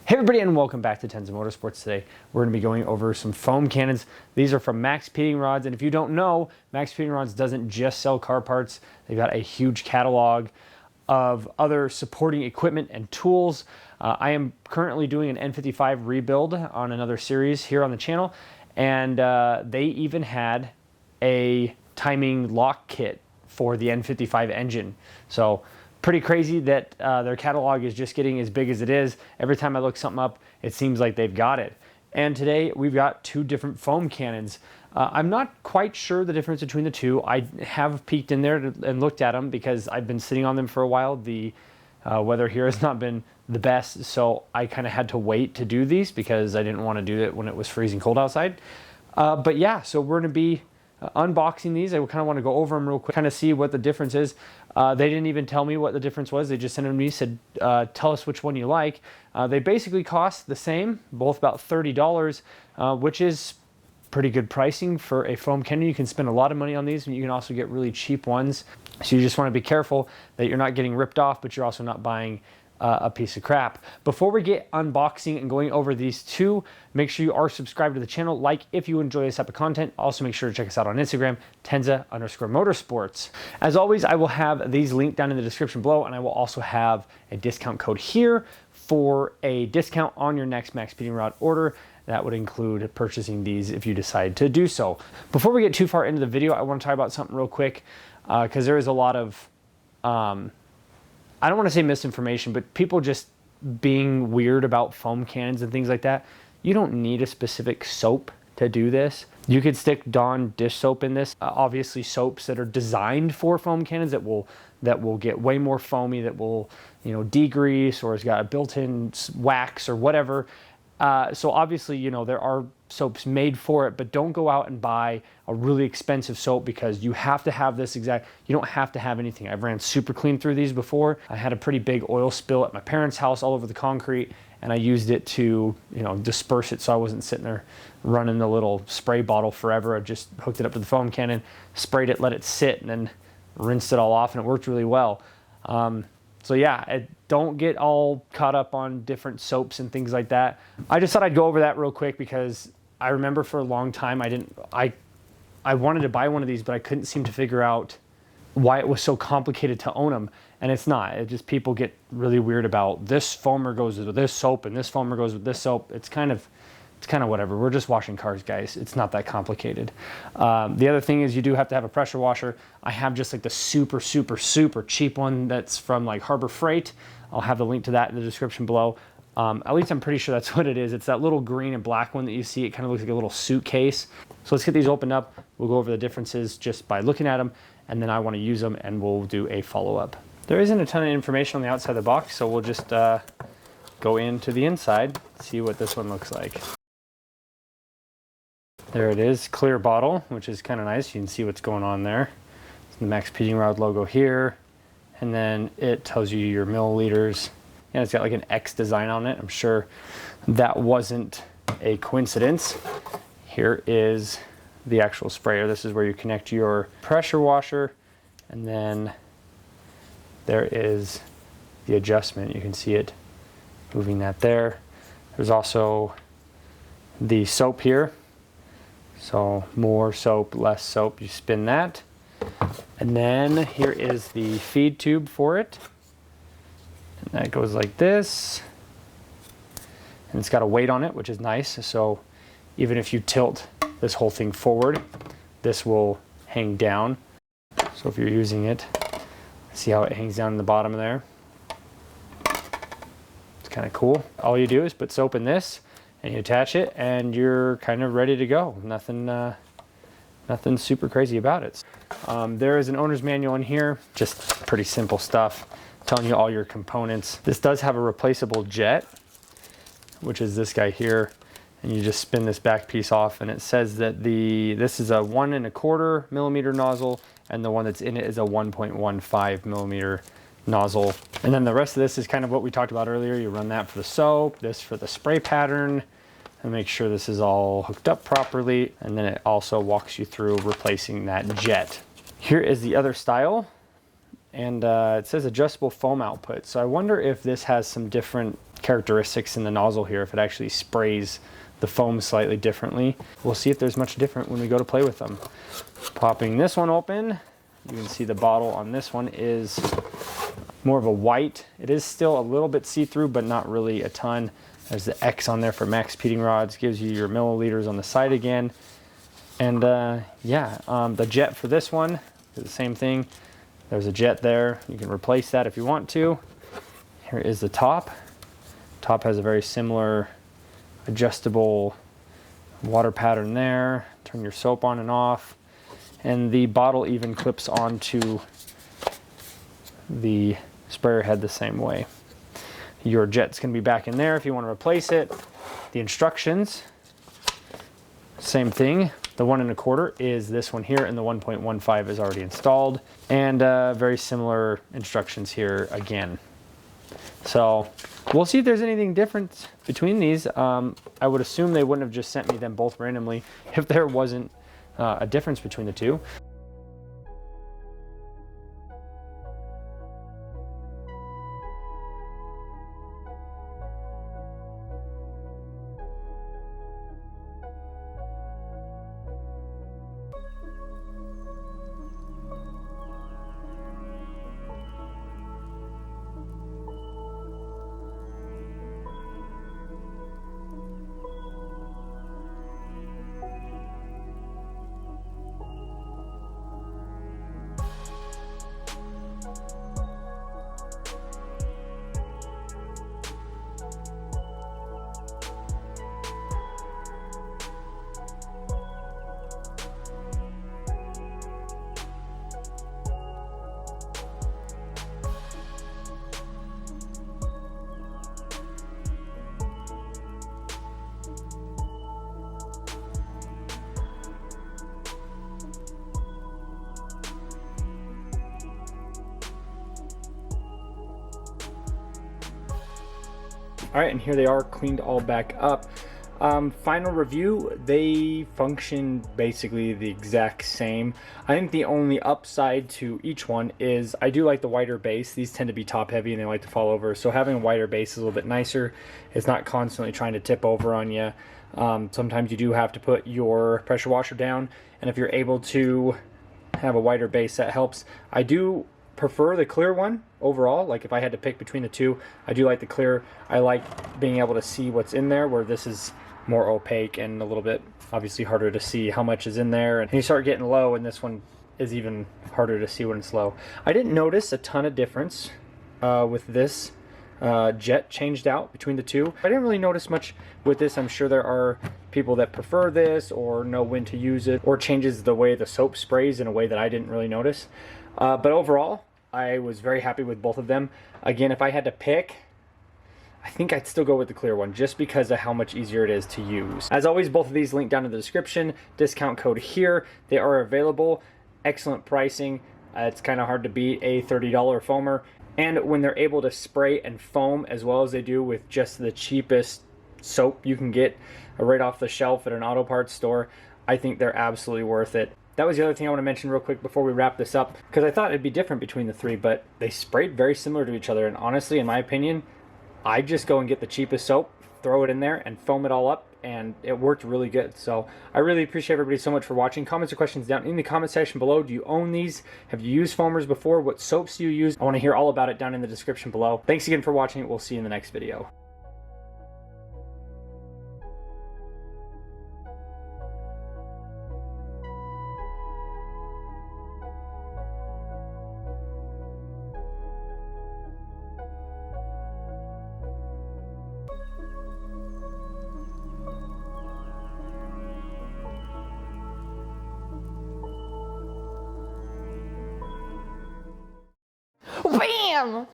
Hey everybody, and welcome back to Tenza Motorsports. Today we're going to be going over some foam cannons. These are from Maxpeedingrod, and if you don't know, Maxpeedingrod doesn't just sell car parts. They've got a huge catalog of other supporting equipment and tools. I am currently doing an N55 rebuild on another series here on the channel, and they even had a timing lock kit for the N55 engine. So pretty crazy that their catalog is just getting as big as it is. Every time I look something up, it seems like they've got it. And today we've got two different foam cannons. I'm not quite sure the difference between the two. I have peeked in there and looked at them because I've been sitting on them for a while. The weather here has not been the best, so I kind of had to wait to do these because I didn't want to do it when it was freezing cold outside. But yeah, so we're going to be unboxing these. I kind of want to go over them real quick, kind of see what the difference is. They didn't even tell me what the difference was. They just sent them to me, said, tell us which one you like. They basically cost the same, both about $30, which is pretty good pricing for a foam cannon. You can spend a lot of money on these, and you can also get really cheap ones. So you just want to be careful that you're not getting ripped off, but you're also not buying a piece of crap. Before we get unboxing and going over these two, make sure you are subscribed to the channel. Like if you enjoy this type of content. Also make sure to check us out on Instagram, Tenza_Motorsports. As always, I will have these linked down in the description below, and I will also have a discount code here for a discount on your next Maxpeedingrod order. That would include purchasing these if you decide to do so. Before we get too far into the video, I want to talk about something real quick because there is a lot of I don't want to say misinformation, but people just being weird about foam cannons and things like that. You don't need a specific soap to do this. You could stick Dawn dish soap in this. Obviously soaps that are designed for foam cannons that will get way more foamy, that will, you know, degrease, or has got a built-in wax or whatever. So obviously, you know, there are soaps made for it, but don't go out and buy a really expensive soap because you have to have this exact, you don't have to have anything. I've ran Super Clean through these before. I had a pretty big oil spill at my parents' house all over the concrete, and I used it to, you know, disperse it so I wasn't sitting there running the little spray bottle forever. I just hooked it up to the foam cannon, sprayed it, let it sit, and then rinsed it all off, and it worked really well. So yeah, don't get all caught up on different soaps and things like that. I just thought I'd go over that real quick because I remember for a long time I wanted to buy one of these, but I couldn't seem to figure out why it was so complicated to own them. And it's not. It just, people get really weird about this foamer goes with this soap and this foamer goes with this soap. It's kind of whatever. We're just washing cars, guys. It's not that complicated. The other thing is you do have to have a pressure washer. I have just like the super cheap one that's from like Harbor Freight. I'll have the link to that in the description below. At least I'm pretty sure that's what it is. It's that little green and black one that you see. It kind of looks like a little suitcase. So let's get these opened up. We'll go over the differences just by looking at them, and then I want to use them, and we'll do a follow-up. There isn't a ton of information on the outside of the box, so we'll just go into the inside, see what this one looks like. There it is, clear bottle, which is kind of nice. You can see what's going on there. It's the Maxpeedingrod logo here, and then it tells you your milliliters, and it's got like an X design on it. I'm sure that wasn't a coincidence. Here is the actual sprayer. This is where you connect your pressure washer, and then there is the adjustment. You can see it moving that there. There's also the soap here. So more soap, less soap, you spin that. And then here is the feed tube for it. And that goes like this. And it's got a weight on it, which is nice. So even if you tilt this whole thing forward, this will hang down. So if you're using it, see how it hangs down in the bottom there? It's kind of cool. All you do is put soap in this, and you attach it, and you're kind of ready to go. Nothing super crazy about it. There is an owner's manual in here, just pretty simple stuff, telling you all your components. This does have a replaceable jet, which is this guy here, and you just spin this back piece off, and it says that this is a 1 1/4 millimeter nozzle, and the one that's in it is a 1.15 millimeter nozzle. And then the rest of this is kind of what we talked about earlier. You run that for the soap, this for the spray pattern, and make sure this is all hooked up properly. And then it also walks you through replacing that jet. Here is the other style, and it says adjustable foam output. So I wonder if this has some different characteristics in the nozzle here, if it actually sprays the foam slightly differently. We'll see if there's much different when we go to play with them. Popping this one open, you can see the bottle on this one is more of a white. It is still a little bit see-through, but not really a ton. There's the X on there for Maxpeedingrod, gives you your milliliters on the side again. And the jet for this one is the same thing. There's a jet there. You can replace that if you want to. Here is the top. Top has a very similar adjustable water pattern there. Turn your soap on and off. And the bottle even clips onto the sprayer head the same way. Your jet's gonna be back in there if you want to replace it. The instructions, same thing. The 1 1/4 is this one here, and the 1.15 is already installed. And very similar instructions here again. So we'll see if there's anything different between these. I would assume they wouldn't have just sent me them both randomly if there wasn't a difference between the two. All right, and here they are cleaned all back up. Final review, they function basically the exact same. I think the only upside to each one is I do like the wider base. These tend to be top heavy and they like to fall over, so having a wider base is a little bit nicer. It's not constantly trying to tip over on you. Sometimes you do have to put your pressure washer down, and if you're able to have a wider base, that helps. I do prefer the clear one overall. Like if I had to pick between the two, I do like the clear. I like being able to see what's in there, where this is more opaque and a little bit obviously harder to see how much is in there, and you start getting low, and this one is even harder to see when it's low. I didn't notice a ton of difference with this jet changed out between the two. I didn't really notice much with this. I'm sure there are people that prefer this or know when to use it, or changes the way the soap sprays in a way that I didn't really notice. But overall, I was very happy with both of them. Again, if I had to pick, I think I'd still go with the clear one just because of how much easier it is to use. As always, both of these linked down in the description. Discount code here. They are available. Excellent pricing. It's kind of hard to beat a $30 foamer. And when they're able to spray and foam as well as they do with just the cheapest soap you can get right off the shelf at an auto parts store, I think they're absolutely worth it. That was the other thing I want to mention real quick before we wrap this up, because I thought it'd be different between the three, but they sprayed very similar to each other. And honestly, in my opinion, I just go and get the cheapest soap, throw it in there, and foam it all up, and it worked really good. So I really appreciate everybody so much for watching. Comments or questions down in the comment section below. Do you own these? Have you used foamers before? What soaps do you use? I want to hear all about it down in the description below. Thanks again for watching. We'll see you in the next video. Bam!